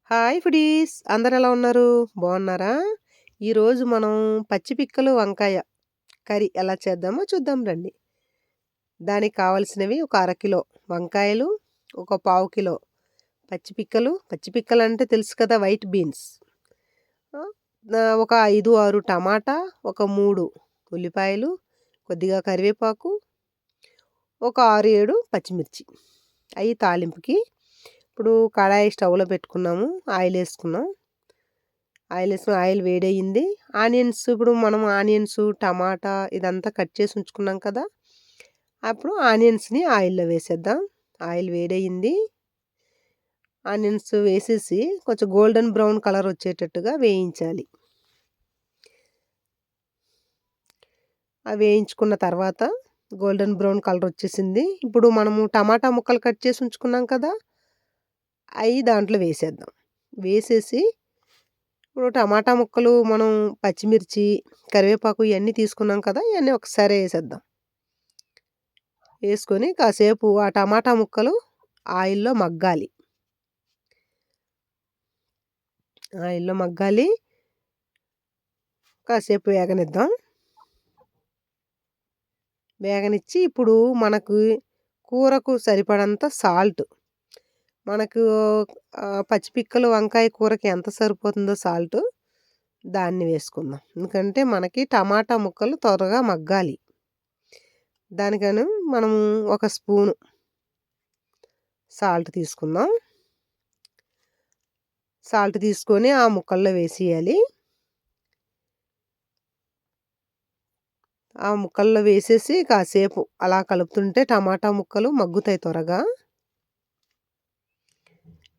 Hi foodies! అందరెలా ఉన్నారు? బావున్నారా? ఈరోజు మనం పచ్చి పిక్కలు వంకాయ కర్రీ ఎలా చేద్దామో చూద్దాం రండి. దానికి కావాల్సినవి ఒక అర కిలో వంకాయలు, ఒక పావు కిలో పచ్చి పిక్కలంటే తెలుసు కదా! White beans. ఆ! ఒక 5, 6 టమాటా, ఒక 3 ఉల్లిపాయలు, కొద్దిగా కరివేపాకు, ఒక 6, 7 పచ్చిమిర్చి. అయి తాలింపుకి. ఇప్పుడు కడాయి స్టవ్‌లో పెట్టుకున్నాము. ఆయిలేసుకున్నాం. ఆయిల్ వేడయింది. ఇప్పుడు మనం ఆనియన్స్, టమాటా ఇదంతా కట్ చేసి ఉంచుకున్నాం కదా! అప్పుడు ఆనియన్స్‌ని ఆయిల్‌లో వేసేద్దాం. ఆయిల్ వేడయింది. ఆనియన్స్ వేసేసి కొంచెం గోల్డెన్ బ్రౌన్ కలర్ వచ్చేటట్టుగా వేయించాలి. వేయించుకున్న తర్వాత గోల్డెన్ బ్రౌన్ కలర్ వచ్చేసింది. ఇప్పుడు మనము టమాటా ముక్కలు కట్ చేసి ఉంచుకున్నాం కదా! అయి దాంట్లో వేసేద్దాం. వేసేసి ఇప్పుడు టమాటా ముక్కలు మనం పచ్చిమిర్చి, కరివేపాకు ఇయన్నీ తీసుకున్నాం కదా! ఇయన్నీ ఒకసారే ఏసేద్దాం. ఏసుకొని కాసేపు ఆ టమాటా ముక్కలు ఆయిల్‌లో మగ్గాలి. ఆయిల్‌లో మగ్గాలి. కాసేపు వేగనిద్దాం. వేగనిచ్చి ఇప్పుడు మనకు కూరకు సరిపడంత సాల్ట్ మనకు పచ్చి పిక్కలు, వంకాయ కూరకి ఎంత సరిపోతుందో సాల్టు దాన్ని వేసుకుందాం. ఎందుకంటే మనకి టమాటా ముక్కలు త్వరగా మగ్గాలి. దానికని మనము ఒక స్పూను సాల్ట్ తీసుకుందాం. సాల్ట్ తీసుకొని ఆ ముక్కల్లో వేసేయాలి. ఆ ముక్కల్లో వేసేసి కాసేపు అలా కలుపుతుంటే టమాటా ముక్కలు మగ్గుతాయి త్వరగా.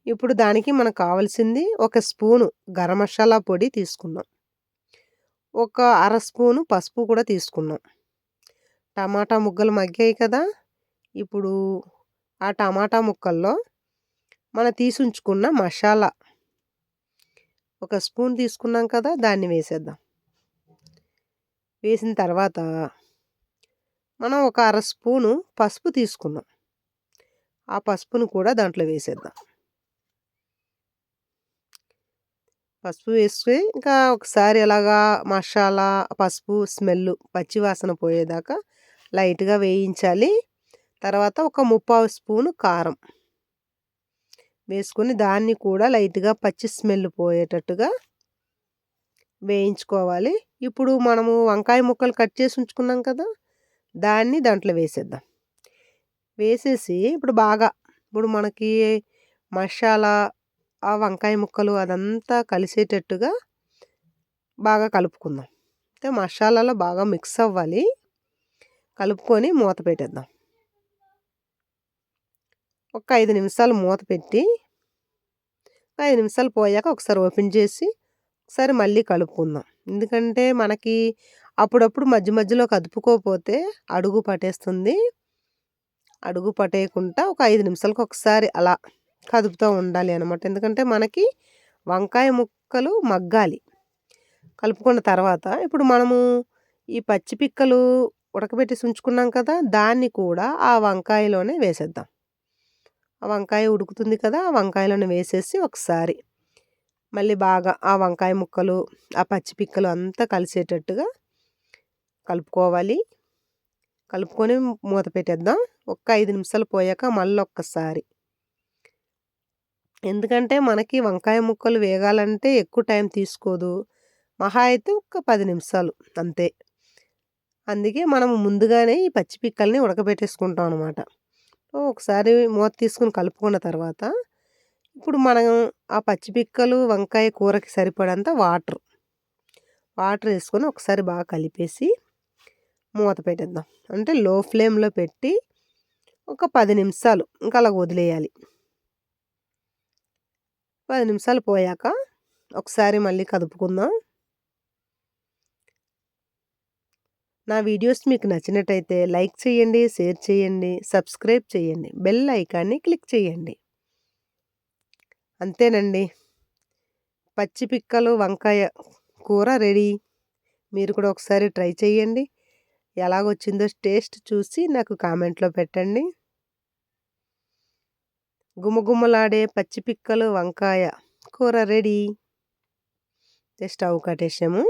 ఇప్పుడు దానికి మనకు కావాల్సింది ఒక స్పూను గరం మసాలా పొడి తీసుకున్నాం. ఒక అర స్పూను పసుపు కూడా తీసుకున్నాం. టమాటా ముక్కలు మగ్గాయి కదా! ఇప్పుడు ఆ టమాటా ముక్కల్లో మనం తీసుంచుకున్న మసాలా ఒక స్పూన్ తీసుకున్నాం కదా! దాన్ని వేసేద్దాం. వేసిన తర్వాత మనం ఒక అర స్పూను పసుపు తీసుకున్నాం. ఆ పసుపును కూడా దాంట్లో వేసేద్దాం. పసుపు వేసి ఇంకా ఒకసారి అలాగా మసాలా, పసుపు స్మెల్లు పచ్చి వాసన పోయేదాకా లైట్‌గా వేయించాలి. తర్వాత ఒక ముప్పావు స్పూను కారం వేసుకొని దాన్ని కూడా లైట్‌గా పచ్చి స్మెల్ పోయేటట్టుగా వేయించుకోవాలి. ఇప్పుడు మనము వంకాయ ముక్కలు కట్ చేసి ఉంచుకున్నాం కదా! దాన్ని దాంట్లో వేసేద్దాం. వేసేసి ఇప్పుడు మనకి మసాలా, ఆ వంకాయ ముక్కలు అదంతా కలిసేటట్టుగా బాగా కలుపుకుందాం. అయితే మసాలాలో బాగా మిక్స్ అవ్వాలి. కలుపుకొని మూత పెట్టేద్దాం. ఒక 5 నిమిషాలు మూత పెట్టి 5 నిమిషాలు పోయాక ఒకసారి ఓపెన్ చేసి ఒకసారి మళ్ళీ కలుపుకుందాం. ఎందుకంటే మనకి అప్పుడప్పుడు మధ్య మధ్యలో కదుపుకోపోతే అడుగు పట్టేస్తుంది. అడుగు పట్టేయకుండా ఒక 5 నిమిషాలకు ఒకసారి అలా కదుపుతూ ఉండాలి అనమాట. ఎందుకంటే మనకి వంకాయ ముక్కలు మగ్గాలి. కలుపుకున్న తర్వాత ఇప్పుడు మనము ఈ పచ్చి పిక్కలు ఉడకబెట్టేసి ఉంచుకున్నాం కదా! దాన్ని కూడా ఆ వంకాయలోనే వేసేద్దాం. ఆ వంకాయ ఉడుకుతుంది కదా! ఆ వంకాయలోనే వేసేసి ఒకసారి మళ్ళీ బాగా ఆ వంకాయ ముక్కలు, ఆ పచ్చి పిక్కలు అంతా కలిసేటట్టుగా కలుపుకోవాలి. కలుపుకొని మూత పెట్టేద్దాం. ఒక 5 నిమిషాలు పోయాక మళ్ళొక్కసారి. ఎందుకంటే మనకి వంకాయ ముక్కలు వేగాలంటే ఎక్కువ టైం తీసుకోదు. మహా అయితే ఒక 10 నిమిషాలు అంతే. అందుకే మనం ముందుగానే ఈ పచ్చి పిక్కల్ని ఉడకబెట్టేసుకుంటాం అనమాట. ఒకసారి మూత తీసుకొని కలుపుకున్న తర్వాత ఇప్పుడు మనం ఆ పచ్చి పిక్కలు, వంకాయ కూరకి సరిపడంత వాటర్ ఏసుకొని ఒకసారి బాగా కలిపేసి మూత పెట్టేద్దాం. అంటే లో ఫ్లేమ్‌లో పెట్టి ఒక 10 నిమిషాలు ఇంకా అలా వదిలేయాలి. 10 నిమిషాలు పోయాక ఒకసారి మళ్ళీ కదుపుకుందాం. నా వీడియోస్ మీకు నచ్చినట్టయితే లైక్ చేయండి, షేర్ చేయండి, సబ్స్క్రైబ్ చేయండి. బెల్ ఐకాన్‌ని క్లిక్ చేయండి. అంతేనండి. పచ్చి పిక్కలు, వంకాయ కూర రెడీ. మీరు కూడా ఒకసారి ట్రై చేయండి. ఎలాగొచ్చిందో టేస్ట్ చూసి నాకు కామెంట్‌లో పెట్టండి. గుమగుమలాడే పచ్చి పిక్కలు, వంకాయ కూర రెడీ. స్టవ్ కట్టేసాము.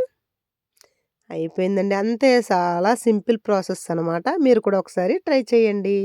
అయిపోయిందండి. అంతే చాలా సింపుల్ ప్రాసెస్ అనమాట. మీరు కూడా ఒకసారి ట్రై చేయండి.